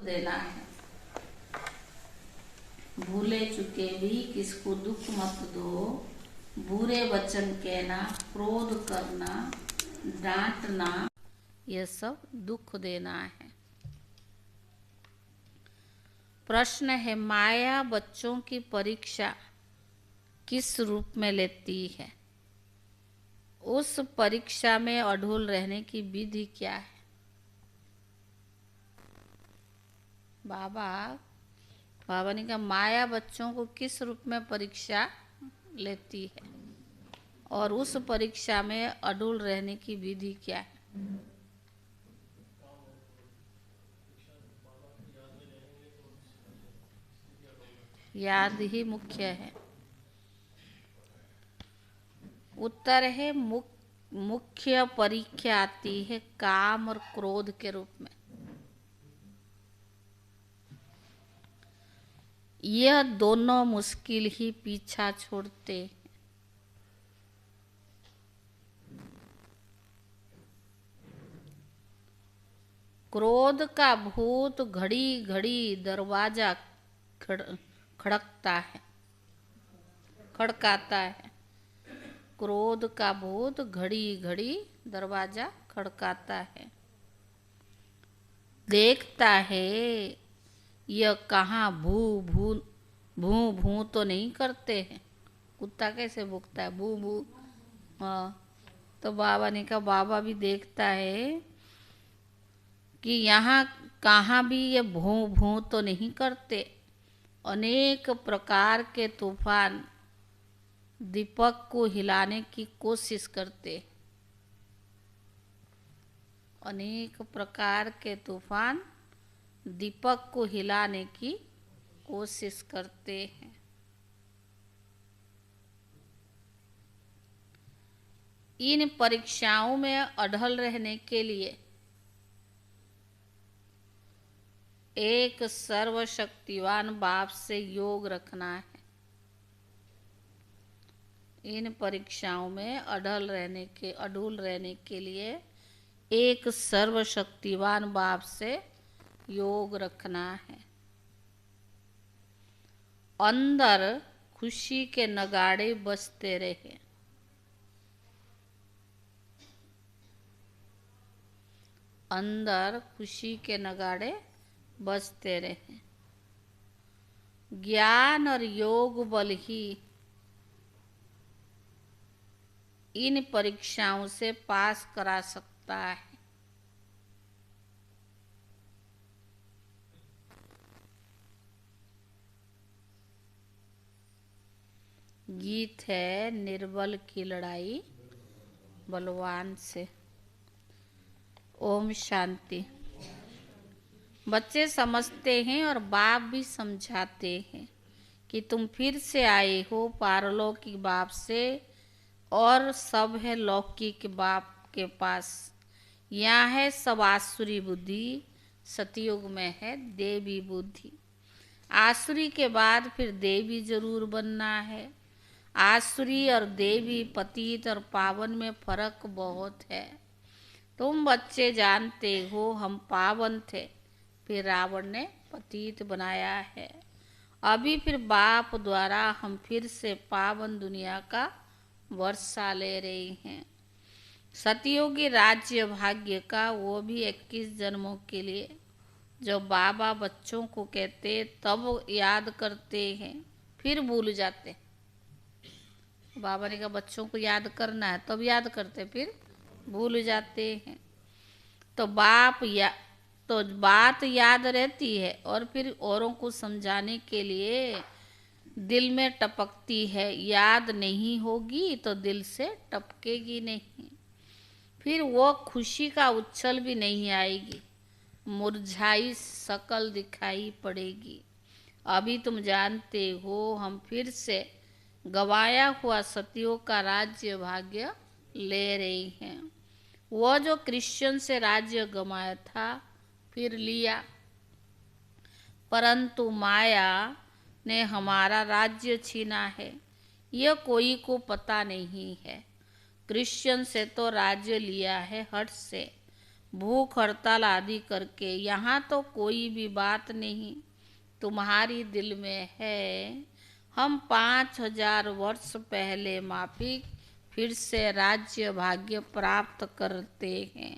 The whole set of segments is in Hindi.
देना है। भूले चुके भी किसको दुख मत दो, बुरे वचन कहना, क्रोध करना, डांटना, यह सब दुख देना है। प्रश्न है, माया बच्चों की परीक्षा किस रूप में लेती है? उस परीक्षा में अड़ुल रहने की विधि क्या है? बाबा ने कहा, माया बच्चों को किस रूप में परीक्षा लेती है और उस परीक्षा में अड़ुल रहने की विधि क्या है? याद ही मुख्य है। उत्तर है, मुख्य परीक्षा आती है काम और क्रोध के रूप में। यह दोनों मुश्किल ही पीछा छोड़ते। क्रोध का भूत घड़ी घड़ी दरवाजा खड़काता है। क्रोध का भूत घड़ी घड़ी दरवाजा खड़काता है, देखता है यह कहाँ भू भू भू भू तो नहीं करते हैं। कुत्ता कैसे भूखता है? भू भू। हाँ, तो बाबा ने कहा, बाबा भी देखता है कि यहाँ कहाँ भी ये भू भू तो नहीं करते। अनेक प्रकार के तूफान दीपक को हिलाने की कोशिश करते। अनेक प्रकार के तूफान दीपक को हिलाने की कोशिश करते हैं। इन परीक्षाओं में अड़ल रहने के लिए एक सर्वशक्तिवान बाप से योग रखना है। इन परीक्षाओं में अड़ल रहने के लिए एक सर्वशक्तिवान बाप से योग रखना है। अंदर खुशी के नगाड़े बजते रहे। अंदर खुशी के नगाड़े बजते रहे। ज्ञान और योग बल ही इन परीक्षाओं से पास करा सकता है। गीत है, निर्बल की लड़ाई बलवान से। ओम शांति। बच्चे समझते हैं और बाप भी समझाते हैं कि तुम फिर से आए हो पारलौकिक बाप से और सब है लौकिक बाप के पास। यहाँ है सब आसुरी बुद्धि, सतयुग में है देवी बुद्धि। आसुरी के बाद फिर देवी जरूर बनना है। आसुरी और देवी, पतित और पावन में फर्क बहुत है। तुम बच्चे जानते हो हम पावन थे, फिर रावण ने पतित बनाया है। अभी फिर बाप द्वारा हम फिर से पावन दुनिया का वर्षा ले रहे हैं। सतयोगी राज्य भाग्य का, वो भी 21 जन्मों के लिए। जो बाबा बच्चों को कहते तब याद करते हैं, फिर भूल जाते। बाबा ने कहा बच्चों को याद करना है, तब याद करते, फिर भूल जाते हैं। तो बात याद रहती है और फिर औरों को समझाने के लिए दिल में टपकती है। याद नहीं होगी तो दिल से टपकेगी नहीं। फिर वो खुशी का उछल भी नहीं आएगी, मुरझाई शकल दिखाई पड़ेगी। अभी तुम जानते हो हम फिर से गवाया हुआ सतियों का राज्य भाग्य ले रहे हैं। वो जो क्रिश्चियन से राज्य गमाया था फिर लिया, परंतु माया ने हमारा राज्य छीना है, यह कोई को पता नहीं है। क्रिश्चियन से तो राज्य लिया है हठ से, भूख हड़ताल आदि करके। यहाँ तो कोई भी बात नहीं तुम्हारी दिल में है। हम 5000 वर्ष पहले माफिक फिर से राज्य भाग्य प्राप्त करते हैं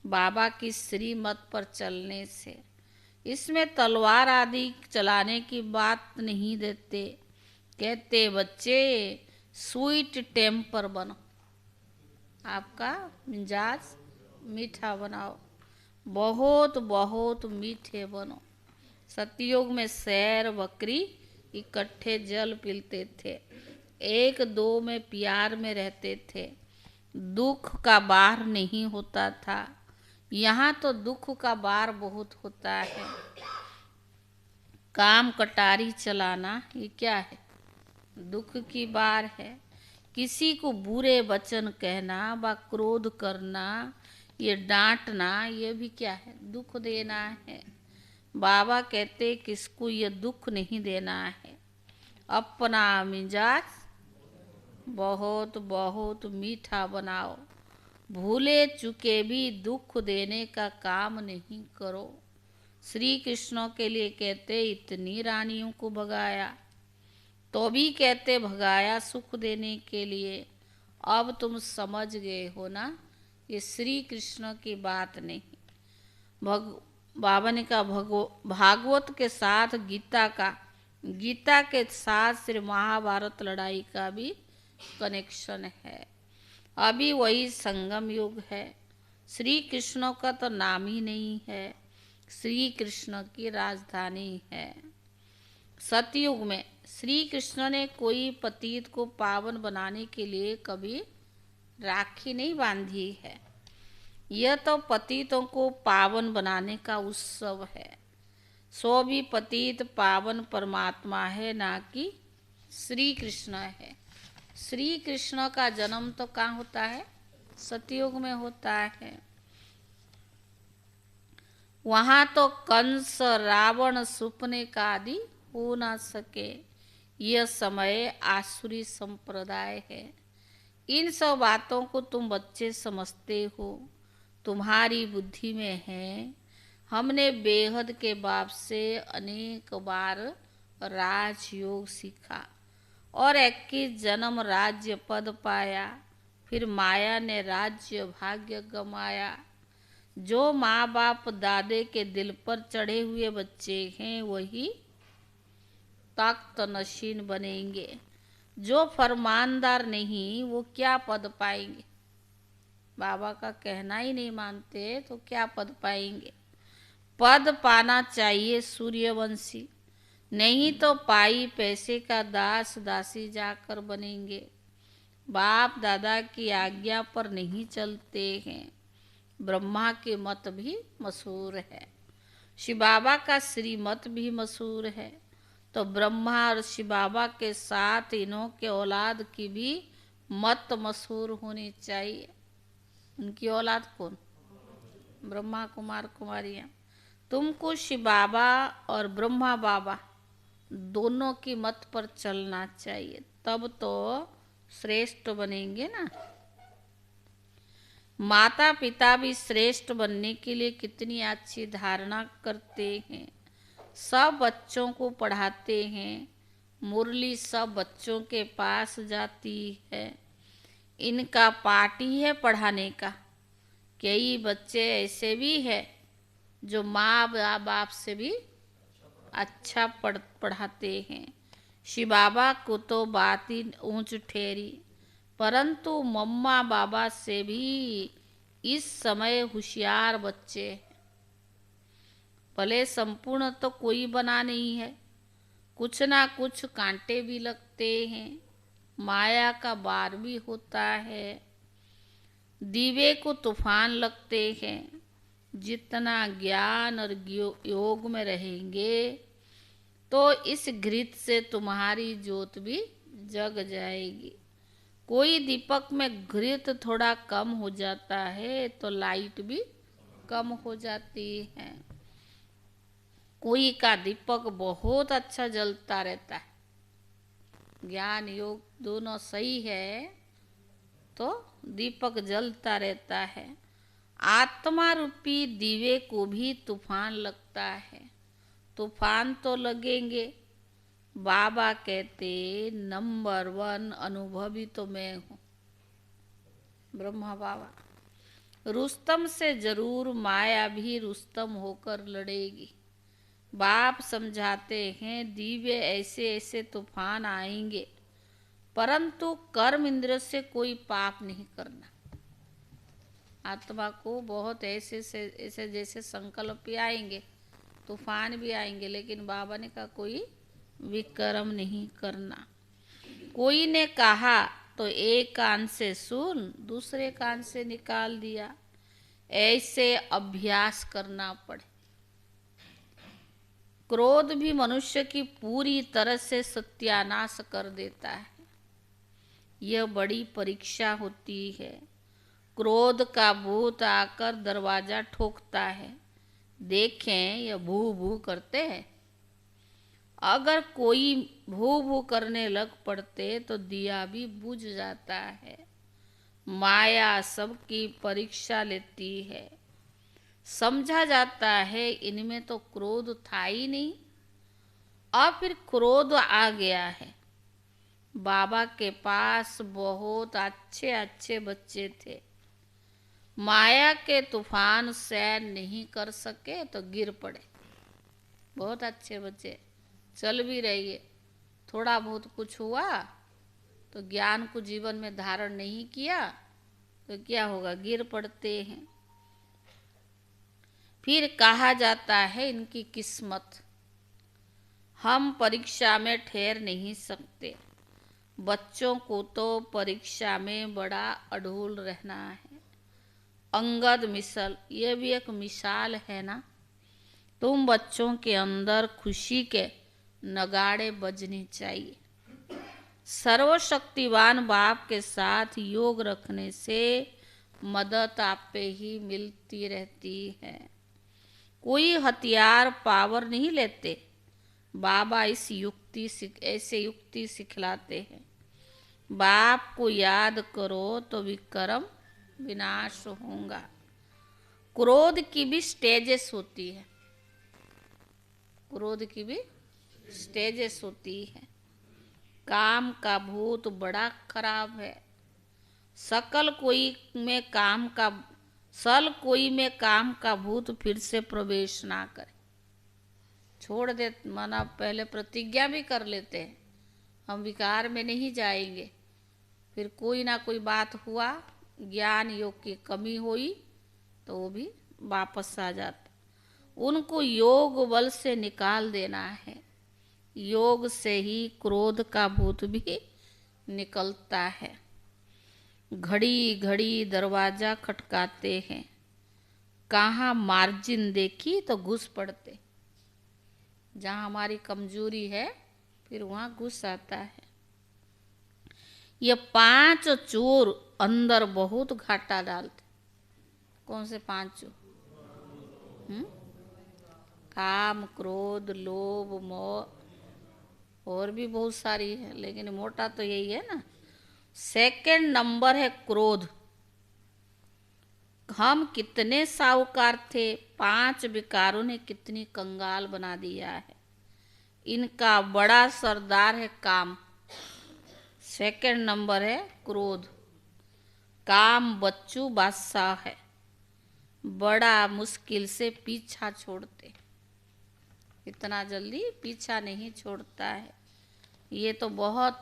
बाबा की श्रीमत पर चलने से। इसमें तलवार आदि चलाने की बात नहीं देते। कहते बच्चे स्वीट टेम्पर बनो, आपका मिजाज मीठा बनाओ, बहुत बहुत मीठे बनो। सतयुग में शेर बकरी इकट्ठे जल पीते थे, एक दो में प्यार में रहते थे, दुख का बार नहीं होता था। यहाँ तो दुख का बार बहुत होता है। काम कटारी चलाना ये क्या है? दुख की बार है। किसी को बुरे वचन कहना व क्रोध करना, ये डांटना, ये भी क्या है? दुख देना है। बाबा कहते किसको ये दुख नहीं देना है। अपना मिजाज बहुत बहुत मीठा बनाओ, भूले चुके भी दुख देने का काम नहीं करो। श्री कृष्ण के लिए कहते इतनी रानियों को भगाया, तो भी कहते भगाया सुख देने के लिए। अब तुम समझ गए हो ना, ये श्री कृष्ण की बात नहीं। बाबा ने कहा भागवत के साथ गीता के साथ श्री महाभारत लड़ाई का भी कनेक्शन है। अभी वही संगम युग है। श्री कृष्ण का तो नाम ही नहीं है, श्री कृष्ण की राजधानी है। सतयुग में श्री कृष्ण ने कोई पतित को पावन बनाने के लिए कभी राखी नहीं बांधी है। यह तो पतितों को पावन बनाने का उत्सव है। सो भी पतित पावन परमात्मा है, ना कि श्री कृष्ण है। श्री कृष्ण का जन्म तो कहाँ होता है? सतयुग में होता है। वहाँ तो कंस रावण सुपने का आदि हो ना सके। यह समय आसुरी संप्रदाय है। इन सब बातों को तुम बच्चे समझते हो, तुम्हारी बुद्धि में है। हमने बेहद के बाप से अनेक बार राजयोग सीखा और 21 जन्म राज्य पद पाया, फिर माया ने राज्य भाग्य गमाया। जो माँ बाप दादे के दिल पर चढ़े हुए बच्चे हैं वही तख्त नशीन बनेंगे। जो फरमानदार नहीं वो क्या पद पाएंगे? बाबा का कहना ही नहीं मानते तो क्या पद पाएंगे? पद पाना चाहिए सूर्यवंशी, नहीं तो पाई पैसे का दास दासी जाकर बनेंगे। बाप दादा की आज्ञा पर नहीं चलते हैं। ब्रह्मा के मत भी मशहूर है, शिव बाबा का श्रीमत भी मशहूर है। तो ब्रह्मा और शिव बाबा के साथ इन्हों के औलाद की भी मत मशहूर होनी चाहिए। उनकी औलाद कौन? ब्रह्मा कुमार कुमारियाँ। तुमको शिव बाबा और ब्रह्मा बाबा दोनों की मत पर चलना चाहिए, तब तो श्रेष्ठ बनेंगे ना। माता पिता भी श्रेष्ठ बनने के लिए कितनी अच्छी धारणा करते हैं। सब बच्चों को पढ़ाते हैं। मुरली सब बच्चों के पास जाती है। इनका पार्ट ही है पढ़ाने का। कई बच्चे ऐसे भी हैं जो माँ बाप से भी अच्छा पढ़ाते हैं। शिव बाबा को तो बात ही ऊंच ठहरी, परंतु मम्मा बाबा से भी इस समय होशियार बच्चे हैं। भले संपूर्ण तो कोई बना नहीं है, कुछ ना कुछ कांटे भी लगते हैं, माया का बार भी होता है, दीवे को तूफान लगते हैं। जितना ज्ञान और योग में रहेंगे तो इस घृत से तुम्हारी ज्योत भी जग जाएगी। कोई दीपक में घृत थोड़ा कम हो जाता है तो लाइट भी कम हो जाती है। कोई का दीपक बहुत अच्छा जलता रहता है। ज्ञान योग दोनों सही है तो दीपक जलता रहता है। आत्मा रूपी दीवे को भी तूफान लगता है। तूफान तो लगेंगे। बाबा कहते नंबर 1 अनुभवी तो मैं हूँ, ब्रह्मा बाबा। रुस्तम से जरूर माया भी रुस्तम होकर लड़ेगी। बाप समझाते हैं दिव्य ऐसे ऐसे तूफान आएंगे, परंतु कर्म इंद्र से कोई पाप नहीं करना। आत्मा को बहुत ऐसे ऐसे जैसे संकल्प भी आएंगे, तूफान भी आएंगे, लेकिन बाबा ने कहा कोई विकर्म नहीं करना। कोई ने कहा तो एक कान से सुन, दूसरे कान से निकाल दिया। ऐसे अभ्यास करना पड़े। क्रोध भी मनुष्य की पूरी तरह से सत्यानाश कर देता है। यह बड़ी परीक्षा होती है। क्रोध का भूत आकर दरवाजा ठोकता है। देखें यह भू भू करते हैं। अगर कोई भू भू करने लग पड़ते तो दिया भी बुझ जाता है। माया सबकी परीक्षा लेती है। समझा जाता है इनमें तो क्रोध था ही नहीं, और फिर क्रोध आ गया है। बाबा के पास बहुत अच्छे अच्छे बच्चे थे। माया के तूफान सहन नहीं कर सके तो गिर पड़े। बहुत अच्छे बच्चे चल भी रही है, थोड़ा बहुत कुछ हुआ तो ज्ञान को जीवन में धारण नहीं किया तो क्या होगा, गिर पड़ते हैं। फिर कहा जाता है इनकी किस्मत। हम परीक्षा में ठहर नहीं सकते। बच्चों को तो परीक्षा में बड़ा अड़ूल रहना है। अंगद मिसल, ये भी एक मिसाल है ना। तुम बच्चों के अंदर खुशी के नगाड़े बजने चाहिए। सर्वशक्तिवान बाप के साथ योग रखने से मदद आप पे ही मिलती रहती है। कोई हथियार पावर नहीं लेते। बाबा ऐसे युक्ति सिखलाते हैं। बाप को याद करो तो विक्रम विनाश होगा। क्रोध की भी स्टेजेस होती है। क्रोध की भी स्टेजेस होती है। काम का भूत बड़ा खराब है। सल कोई में काम का भूत फिर से प्रवेश ना करे। छोड़ दे, माना पहले प्रतिज्ञा भी कर लेते हैं हम विकार में नहीं जाएंगे, फिर कोई ना कोई बात हुआ, ज्ञान योग की कमी हुई तो वो भी वापस आ जाता। उनको योग बल से निकाल देना है। योग से ही क्रोध का भूत भी निकलता है। घड़ी घड़ी दरवाजा खटकाते हैं। कहाँ मार्जिन देखी तो घुस पड़ते। जहाँ हमारी कमजोरी है फिर वहाँ घुस आता है। ये 5 चोर अंदर बहुत घाटा डालते। कौन से 5 चोर? काम, क्रोध, लोभ, मोह और भी बहुत सारी है, लेकिन मोटा तो यही है ना। सेकंड नंबर है क्रोध। हम कितने साहूकार थे, 5 विकारों ने कितनी कंगाल बना दिया है। इनका बड़ा सरदार है काम। सेकंड नंबर है क्रोध। काम बच्चू बादशाह है, बड़ा मुश्किल से पीछा छोड़ते। इतना जल्दी पीछा नहीं छोड़ता है। ये तो बहुत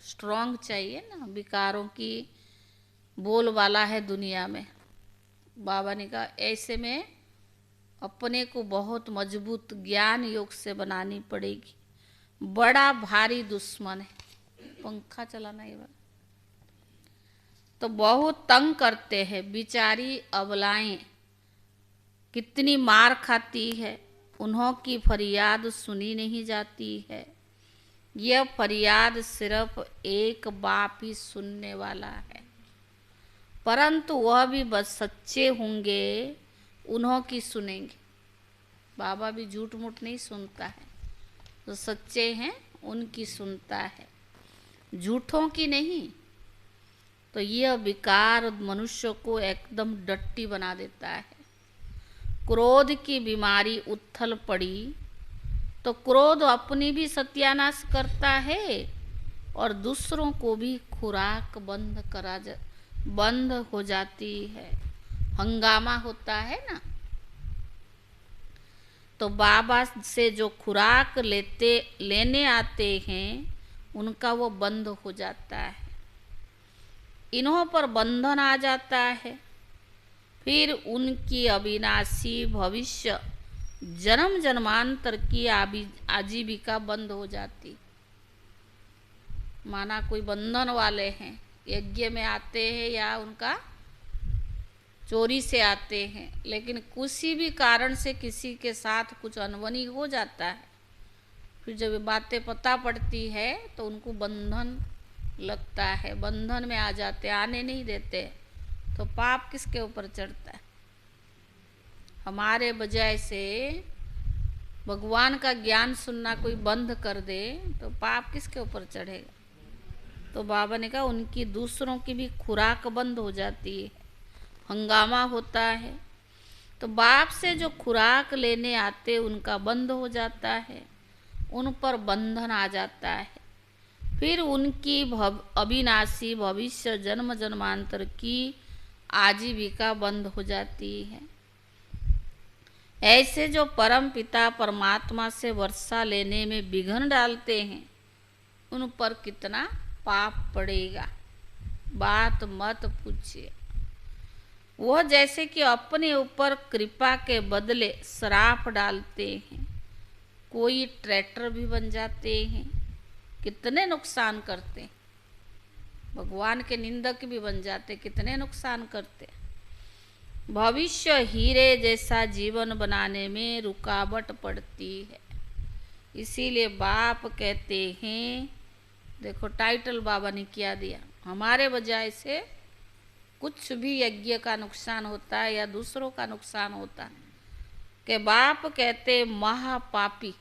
स्ट्रांग चाहिए ना, विकारों की बोल वाला है दुनिया में। बाबा ने कहा ऐसे में अपने को बहुत मजबूत ज्ञान योग से बनानी पड़ेगी। बड़ा भारी दुश्मन है। पंखा चलाना ये वाला तो बहुत तंग करते हैं। बिचारी अबलाएं कितनी मार खाती है, उन्हों की फरियाद सुनी नहीं जाती है। यह फरियाद सिर्फ एक बाप ही सुनने वाला है, परंतु वह भी बस सच्चे होंगे उन्हों की सुनेंगे। बाबा भी झूठ मूठ नहीं सुनता है, तो सच्चे हैं उनकी सुनता है, झूठों की नहीं। तो यह विकार मनुष्य को एकदम डट्टी बना देता है। क्रोध की बीमारी उथल पड़ी तो क्रोध अपनी भी सत्यानाश करता है और दूसरों को भी खुराक बंद हो जाती है, हंगामा होता है ना। तो बाबा से जो खुराक लेने आते हैं उनका वो बंद हो जाता है, इन्हों पर बंधन आ जाता है। फिर उनकी अविनाशी भविष्य जन्म जन्मांतर की आजीविका बंद हो जाती। माना कोई बंधन वाले हैं, यज्ञ में आते हैं या उनका चोरी से आते हैं, लेकिन किसी भी कारण से किसी के साथ कुछ अनबनी हो जाता है, फिर जब ये बातें पता पड़ती है तो उनको बंधन लगता है, बंधन में आ जाते, आने नहीं देते। तो पाप किसके ऊपर चढ़ता है? हमारे बजाय से भगवान का ज्ञान सुनना कोई बंद कर दे तो पाप किसके ऊपर चढ़ेगा? तो बाबा ने कहा उनकी दूसरों की भी खुराक बंद हो जाती है, हंगामा होता है। तो बाप से जो खुराक लेने आते उनका बंद हो जाता है, उन पर बंधन आ जाता है। फिर उनकी अविनाशी भविष्य जन्म जन्मांतर की आजीविका बंद हो जाती है। ऐसे जो परम पिता परमात्मा से वर्षा लेने में विघ्न डालते हैं उन पर कितना पाप पड़ेगा, बात मत पूछिए। वह जैसे कि अपने ऊपर कृपा के बदले श्राप डालते हैं। कोई ट्रैक्टर भी बन जाते हैं, कितने नुकसान करते हैं। भगवान के निंदक भी बन जाते, कितने नुकसान करते। भविष्य हीरे जैसा जीवन बनाने में रुकावट पड़ती है। इसीलिए बाप कहते हैं, देखो टाइटल बाबा ने क्या दिया, हमारे बजाय से कुछ भी यज्ञ का नुकसान होता है या दूसरों का नुकसान होता है कि बाप कहते महापापी,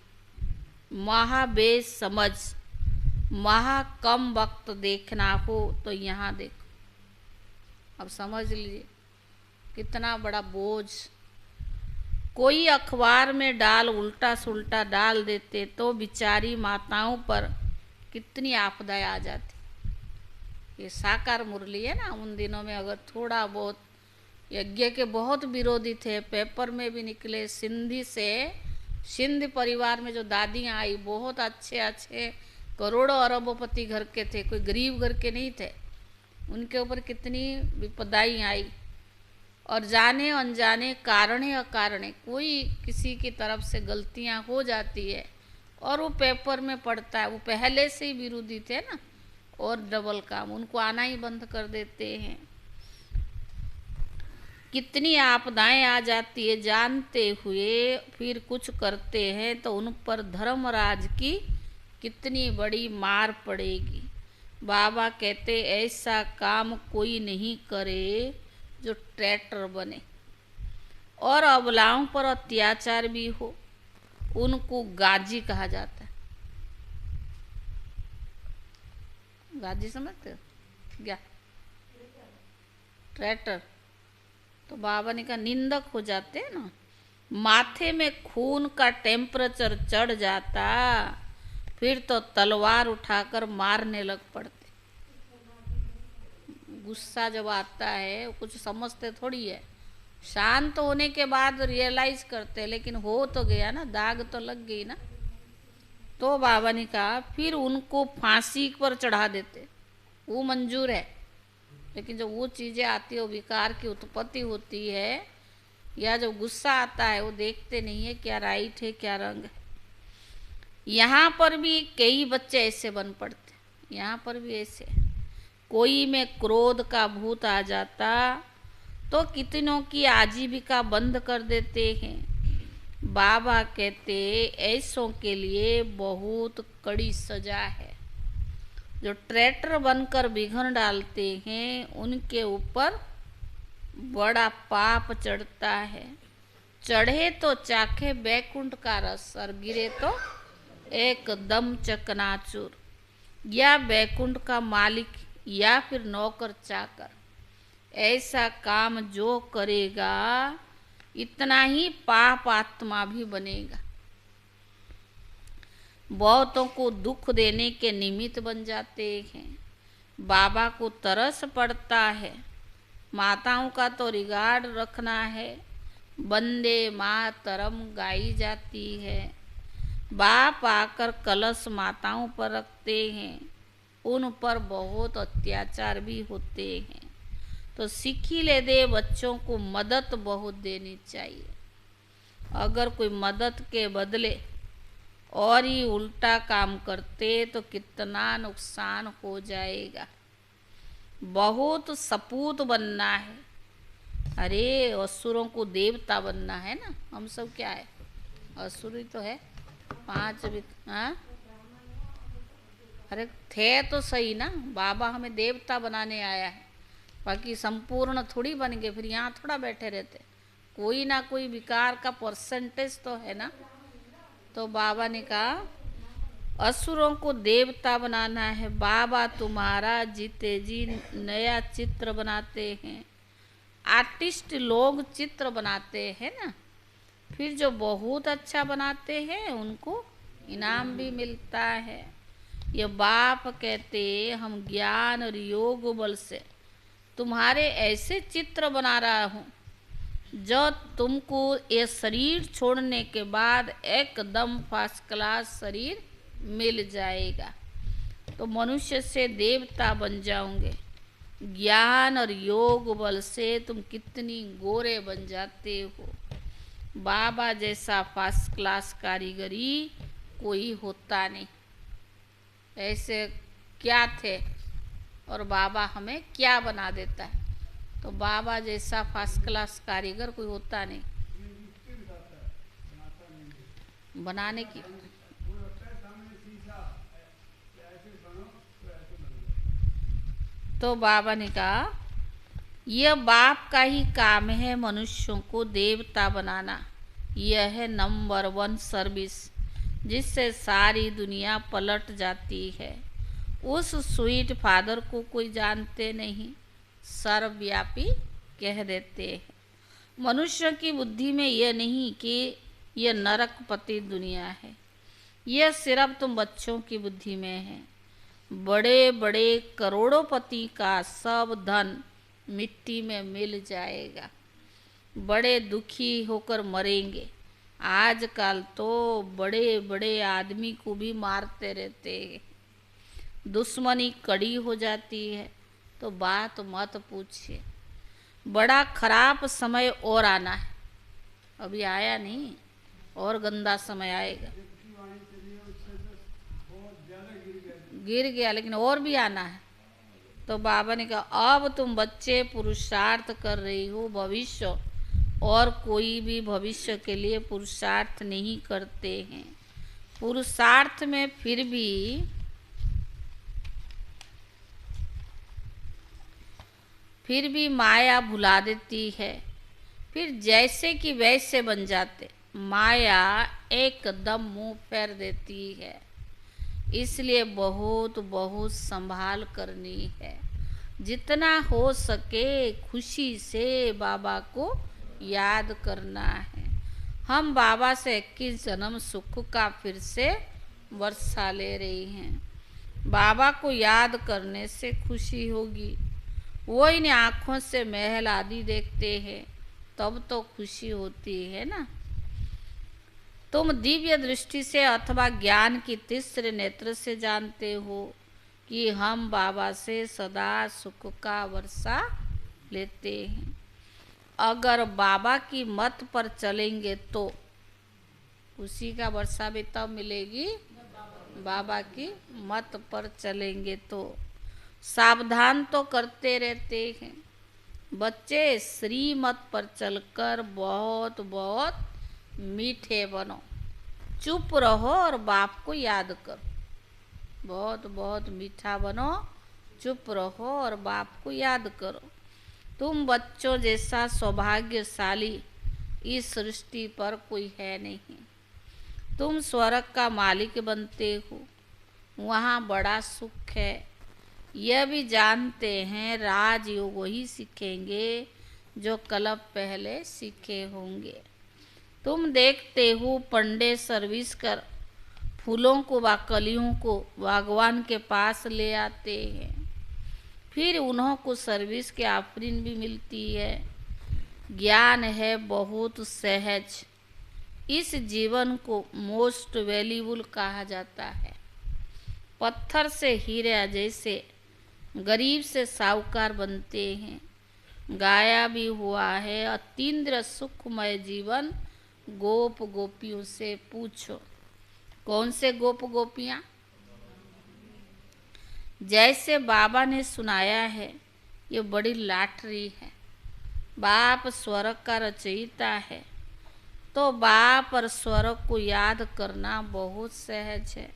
महाबेसमझ, महा कम वक्त देखना हो तो यहाँ देखो। अब समझ लीजिए कितना बड़ा बोझ। कोई अखबार में उल्टा सुल्टा डाल देते तो बिचारी माताओं पर कितनी आपदाएं आ जाती। ये साकार मुरली है ना, उन दिनों में अगर थोड़ा बहुत यज्ञ के बहुत विरोधी थे, पेपर में भी निकले। सिंध परिवार में जो दादियाँ आई, बहुत अच्छे अच्छे करोड़ों अरबपति घर के थे, कोई गरीब घर के नहीं थे। उनके ऊपर कितनी विपदाएं आई और जाने अनजाने कारणे अकारणे कोई किसी की तरफ से गलतियां हो जाती है और वो पेपर में पड़ता है। वो पहले से ही विरोधी थे ना, और डबल काम, उनको आना ही बंद कर देते हैं। कितनी आपदाएं आ जाती है जानते हुए फिर कुछ करते हैं तो उन पर धर्मराज की कितनी बड़ी मार पड़ेगी। बाबा कहते ऐसा काम कोई नहीं करे जो ट्रैक्टर बने और अबलाओं पर अत्याचार भी हो, उनको गाजी कहा जाता है। गाजी समझते हो क्या? ट्रैक्टर। तो बाबा ने कहा निंदक हो जाते हैं ना। माथे में खून का टेम्परेचर चढ़ जाता, फिर तो तलवार उठाकर मारने लग पड़ते। गुस्सा जब आता है कुछ समझते थोड़ी है, शांत होने के बाद रियलाइज करते, लेकिन हो तो गया ना, दाग तो लग गई ना। तो बाबा ने कहा फिर उनको फांसी पर चढ़ा देते, वो मंजूर है। लेकिन जब वो चीज़ें आती है, वो विकार की उत्पत्ति होती है या जब गुस्सा आता है, वो देखते नहीं है क्या राइट है क्या रंग है। यहाँ पर भी कई बच्चे ऐसे बन पड़ते, यहाँ पर भी ऐसे। कोई में क्रोध का भूत आ जाता तो कितनों की आजीविका बंद कर देते हैं। बाबा कहते ऐसों के लिए बहुत कड़ी सजा है। जो ट्रैक्टर बनकर विघ्न डालते हैं उनके ऊपर बड़ा पाप चढ़ता है। चढ़े तो चाखे बैकुंठ का रस और गिरे तो एकदम चकनाचूर। या बैकुंठ का मालिक या फिर नौकर चाकर, ऐसा काम जो करेगा इतना ही पाप आत्मा भी बनेगा। बहुतों को दुख देने के निमित्त बन जाते हैं। बाबा को तरस पड़ता है, माताओं का तो रिगार्ड रखना है, वंदे मातरम गाई जाती है। बाप आकर कलश माताओं पर रखते हैं, उन पर बहुत अत्याचार भी होते हैं। तो सीखी ले दे बच्चों को मदद बहुत देनी चाहिए। अगर कोई मदद के बदले और ही उल्टा काम करते तो कितना नुकसान हो जाएगा। बहुत सपूत बनना है। अरे असुरों को देवता बनना है ना, हम सब क्या है, असुर ही तो है। 5 भी हाँ, अरे थे तो सही ना, बाबा हमें देवता बनाने आया है, बाकी संपूर्ण थोड़ी बन गए, फिर यहाँ थोड़ा बैठे रहते। कोई ना कोई विकार का परसेंटेज तो है ना। तो बाबा ने कहा असुरों को देवता बनाना है। बाबा तुम्हारा जीते जी नया चित्र बनाते हैं। आर्टिस्ट लोग चित्र बनाते हैं ना, फिर जो बहुत अच्छा बनाते हैं उनको इनाम भी मिलता है। ये बाप कहते हम ज्ञान और योग बल से तुम्हारे ऐसे चित्र बना रहा हूँ जो तुमको ये शरीर छोड़ने के बाद एकदम फर्स्ट क्लास शरीर मिल जाएगा। तो मनुष्य से देवता बन जाओगे। ज्ञान और योग बल से तुम कितनी गोरे बन जाते हो। बाबा जैसा फर्स्ट क्लास कारीगरी कोई होता नहीं। ऐसे क्या थे और बाबा हमें क्या बना देता है। तो बाबा जैसा फर्स्ट क्लास कारीगर कोई होता नहीं बनाने की। तो बाबा ने कहा यह बाप का ही काम है मनुष्यों को देवता बनाना। यह है नंबर 1 सर्विस जिससे सारी दुनिया पलट जाती है। उस स्वीट फादर को कोई जानते नहीं, सर्वव्यापी कह देते हैं। मनुष्य की बुद्धि में यह नहीं कि यह नरकपति दुनिया है, यह सिर्फ तुम बच्चों की बुद्धि में है। बड़े बड़े करोड़ोंपति का सब धन मिट्टी में मिल जाएगा, बड़े दुखी होकर मरेंगे। आजकल तो बड़े बड़े आदमी को भी मारते रहते हैं, दुश्मनी कड़ी हो जाती है। तो बात मत पूछिए, बड़ा खराब समय और आना है, अभी आया नहीं, और गंदा समय आएगा। गिर गया लेकिन और भी आना है। तो बाबा ने कहा अब तुम बच्चे पुरुषार्थ कर रही हो भविष्य, और कोई भी भविष्य के लिए पुरुषार्थ नहीं करते हैं। पुरुषार्थ में फिर भी माया भुला देती है, फिर जैसे कि वैसे बन जाते। माया एकदम मुंह फेर देती है, इसलिए बहुत बहुत संभाल करनी है। जितना हो सके खुशी से बाबा को याद करना है। हम बाबा से 21 जन्म सुख का फिर से वर्षा ले रही हैं। बाबा को याद करने से खुशी होगी। वो इन आँखों से महल आदि देखते हैं तब तो खुशी होती है ना। तुम दिव्य दृष्टि से अथवा ज्ञान की तीसरे नेत्र से जानते हो कि हम बाबा से सदा सुख का वर्षा लेते हैं। अगर बाबा की मत पर चलेंगे तो खुशी का वर्षा भी तब मिलेगी, बाबा की मत पर चलेंगे तो। सावधान तो करते रहते हैं बच्चे, श्रीमत पर चलकर बहुत बहुत मीठे बनो। चुप रहो और बाप को याद करो। बहुत बहुत मीठा बनो, चुप रहो और बाप को याद करो। तुम बच्चों जैसा सौभाग्यशाली इस सृष्टि पर कोई है नहीं। तुम स्वर्ग का मालिक बनते हो, वहाँ बड़ा सुख है। यह भी जानते हैं राजयोग वही सीखेंगे जो कल्प पहले सीखे होंगे। तुम देखते हो पंडे सर्विस कर फूलों को व कलियों को भगवान के पास ले आते हैं, फिर उन्हों को सर्विस के ऑफरिंग भी मिलती है। ज्ञान है बहुत सहज, इस जीवन को मोस्ट वैल्यूबल कहा जाता है। पत्थर से हीरा जैसे गरीब से साहूकार बनते हैं। गाया भी हुआ है अतीन्द्र सुखमय जीवन गोप गोपियों से पूछो। कौन से गोप गोपियां? जैसे बाबा ने सुनाया है, ये बड़ी लॉटरी है। बाप स्वर्ग का रचयिता है, तो बाप और स्वर्ग को याद करना बहुत सहज है।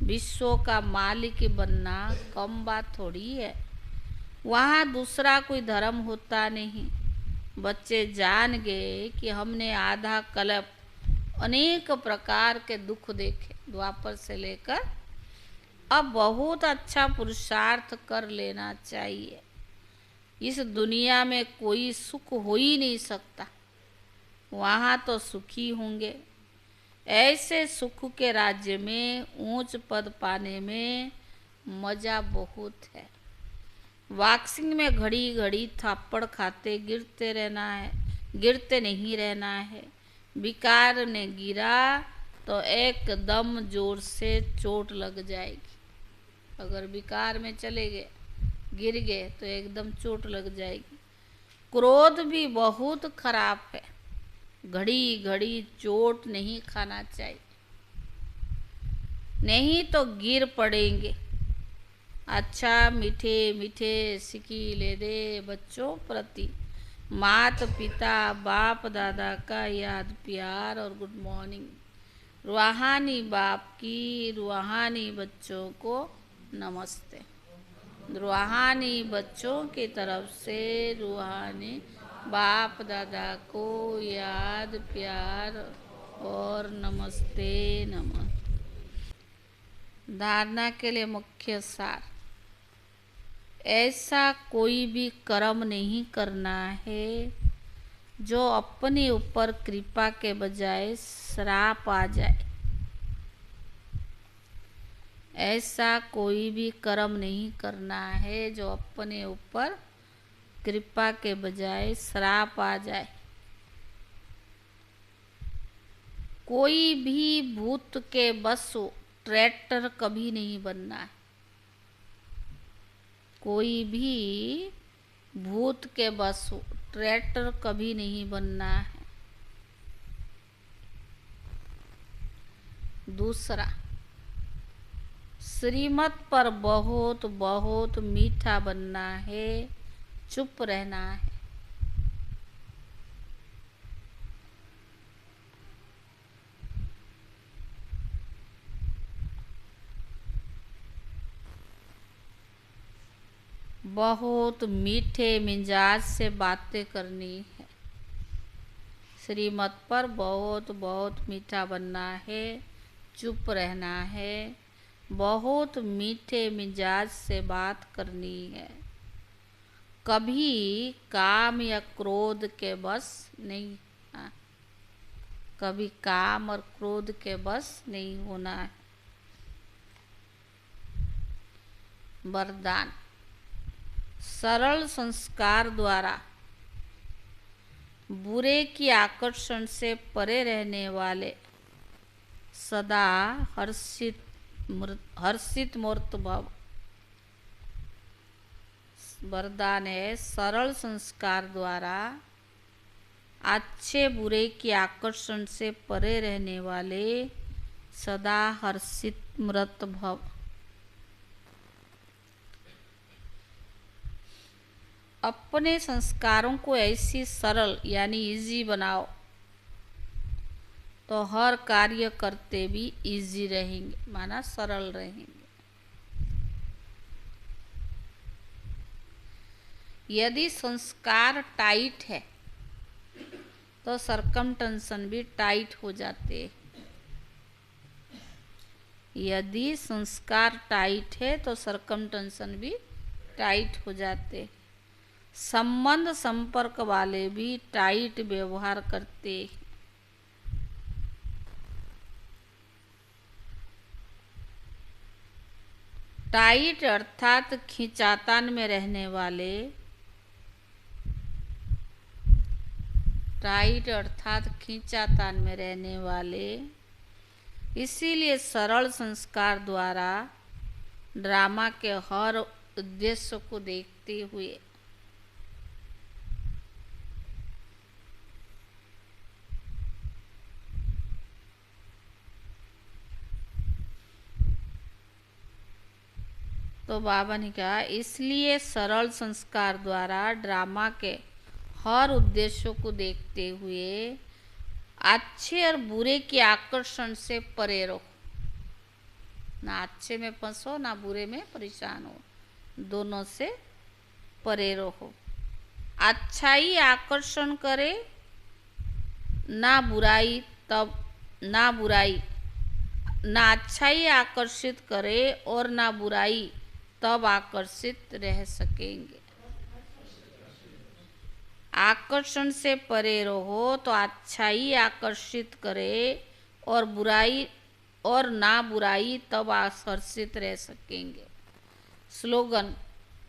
विश्व का मालिक बनना कम बात थोड़ी है। वहाँ दूसरा कोई धर्म होता नहीं। बच्चे जान गए कि हमने आधा कल्प अनेक प्रकार के दुख देखे, द्वापर से लेकर अब बहुत अच्छा पुरुषार्थ कर लेना चाहिए। इस दुनिया में कोई सुख हो ही नहीं सकता, वहाँ तो सुखी होंगे। ऐसे सुख के राज्य में ऊंच पद पाने में मजा बहुत है। बॉक्सिंग में घड़ी घड़ी थप्पड़ खाते गिरते रहना है, गिरते नहीं रहना है। विकार ने गिरा तो एकदम जोर से चोट लग जाएगी। अगर विकार में चले गए, गिर गए तो एकदम चोट लग जाएगी। क्रोध भी बहुत खराब है, घड़ी घड़ी चोट नहीं खाना चाहिए, नहीं तो गिर पड़ेंगे। अच्छा मीठे मीठे सिकीले दे बच्चों प्रति माता पिता बाप दादा का याद प्यार और गुड मॉर्निंग। रूहानी बाप की रूहानी बच्चों को नमस्ते। रूहानी बच्चों की तरफ से रूहानी बाप दादा को याद प्यार और नमस्ते नमः। धारणा के लिए मुख्य सार, ऐसा कोई भी कर्म नहीं करना है जो अपने ऊपर कृपा के बजाय श्राप आ जाए। ऐसा कोई भी कर्म नहीं करना है जो अपने ऊपर कृपा के बजाय श्राप आ जाए। कोई भी भूत के बस ट्रैक्टर कभी नहीं बनना है। कोई भी भूत के बस ट्रैक्टर कभी नहीं बनना है। दूसरा, श्रीमत पर बहुत बहुत मीठा बनना है, चुप रहना है। बहुत मीठे मिजाज से बातें करनी है। श्रीमत पर बहुत बहुत मीठा बनना है, चुप रहना है। बहुत मीठे मिजाज से बात करनी है। कभी काम या क्रोध के बस नहीं, कभी काम और क्रोध के बस नहीं होना है। वरदान, सरल संस्कार द्वारा बुरे की आकर्षण से परे रहने वाले सदा हर्षित मूर्त भव। वरदान है, सरल संस्कार द्वारा अच्छे बुरे की आकर्षण से परे रहने वाले सदा हर्षित मूर्त भव। अपने संस्कारों को ऐसी सरल यानी इजी बनाओ तो हर कार्य करते भी इजी रहेंगे, माना सरल रहेंगे। यदि संस्कार टाइट है तो सरकमटेंशन भी टाइट हो जाते हैं। यदि संस्कार टाइट है तो सरकमटेंशन भी टाइट हो जाते। संबंध संपर्क वाले भी टाइट व्यवहार करते। टाइट अर्थात खींचातान में रहने वाले, टाइट अर्थात खींचातान में रहने वाले, इसीलिए सरल संस्कार द्वारा ड्रामा के हर उद्देश्य को देखते हुए तो बाबा ने कहा इसलिए सरल संस्कार द्वारा ड्रामा के हर उद्देश्यों को देखते हुए अच्छे और बुरे के आकर्षण से परे रहो। ना अच्छे में फंसो ना बुरे में परेशान हो, दोनों से परे रहो। अच्छाई आकर्षण करे, ना बुराई तब ना बुराई, ना अच्छाई आकर्षित करे और ना बुराई तब आकर्षित रह सकेंगे। आकर्षण से परे रहो तो अच्छाई आकर्षित करे और बुराई और ना बुराई तब आकर्षित रह सकेंगे। स्लोगन: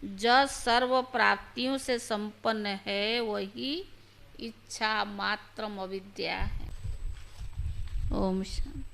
जो सर्व प्राप्तियों से संपन्न है वही इच्छा मात्रम अविद्या है। ओम शांति।